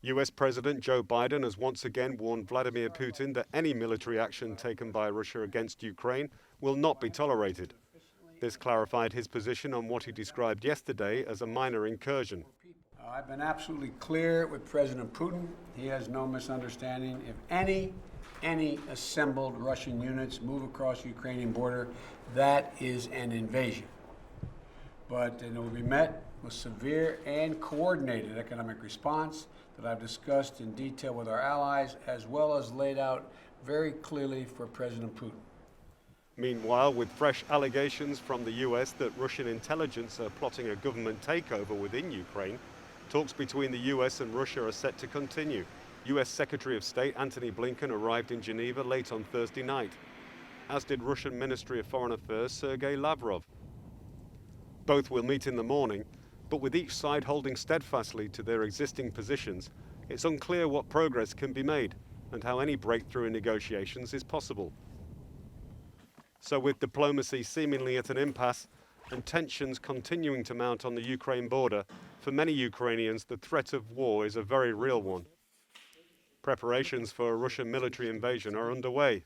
US President Joe Biden has once again warned Vladimir Putin that any military action taken by Russia against Ukraine will not be tolerated. This clarified his position on what he described yesterday as a minor incursion. I've been absolutely clear with President Putin. He has no misunderstanding. If any assembled Russian units move across the Ukrainian border, that is an invasion. But it will be met with severe and coordinated economic response that I've discussed in detail with our allies, as well as laid out very clearly for President Putin. Meanwhile, with fresh allegations from the US that Russian intelligence are plotting a government takeover within Ukraine, talks between the US and Russia are set to continue. US Secretary of State Antony Blinken arrived in Geneva late on Thursday night, as did Russian Ministry of Foreign Affairs Sergei Lavrov. Both will meet in the morning, but with each side holding steadfastly to their existing positions, it's unclear what progress can be made and how any breakthrough in negotiations is possible. So with diplomacy seemingly at an impasse and tensions continuing to mount on the Ukraine border, for many Ukrainians the threat of war is a very real one. Preparations for a Russian military invasion are underway.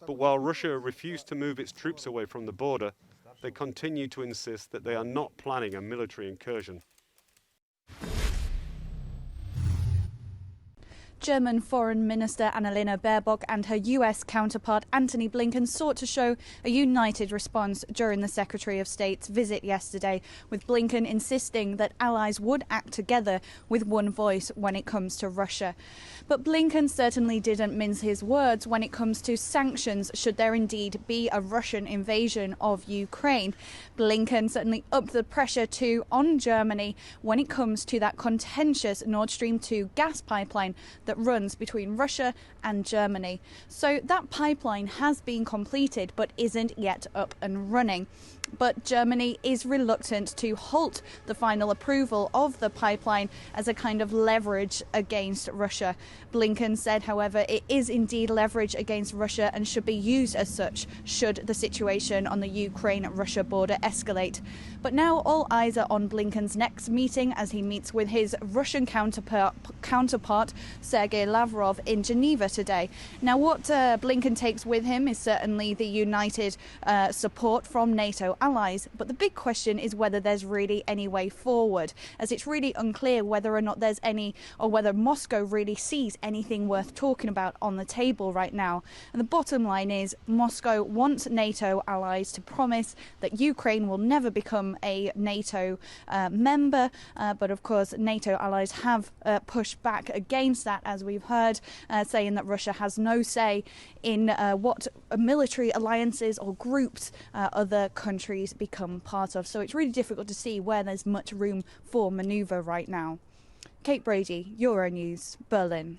But while Russia refused to move its troops away from the border, they continue to insist that they are not planning a military incursion. German Foreign Minister Annalena Baerbock and her US counterpart Antony Blinken sought to show a united response during the Secretary of State's visit yesterday, with Blinken insisting that allies would act together with one voice when it comes to Russia. But Blinken certainly didn't mince his words when it comes to sanctions should there indeed be a Russian invasion of Ukraine. Blinken certainly upped the pressure too on Germany when it comes to that contentious Nord Stream 2 gas pipeline that runs between Russia and Germany. So that pipeline has been completed but isn't yet up and running. But Germany is reluctant to halt the final approval of the pipeline as a kind of leverage against Russia. Blinken said, however, it is indeed leverage against Russia and should be used as such should the situation on the Ukraine-Russia border escalate. But now all eyes are on Blinken's next meeting as he meets with his Russian counterpart Sergei Lavrov in Geneva today. Now what Blinken takes with him is certainly the united support from NATO allies, but the big question is whether there's really any way forward, as it's really unclear whether or not there's any, or whether Moscow really sees anything worth talking about on the table right now. And the bottom line is Moscow wants NATO allies to promise that Ukraine will never become a NATO member, but of course NATO allies have pushed back against that, as we've heard, saying that Russia has no say in what military alliances or groups other countries become part of. So it's really difficult to see where there's much room for manoeuvre right now. Kate Brady, Euronews, Berlin.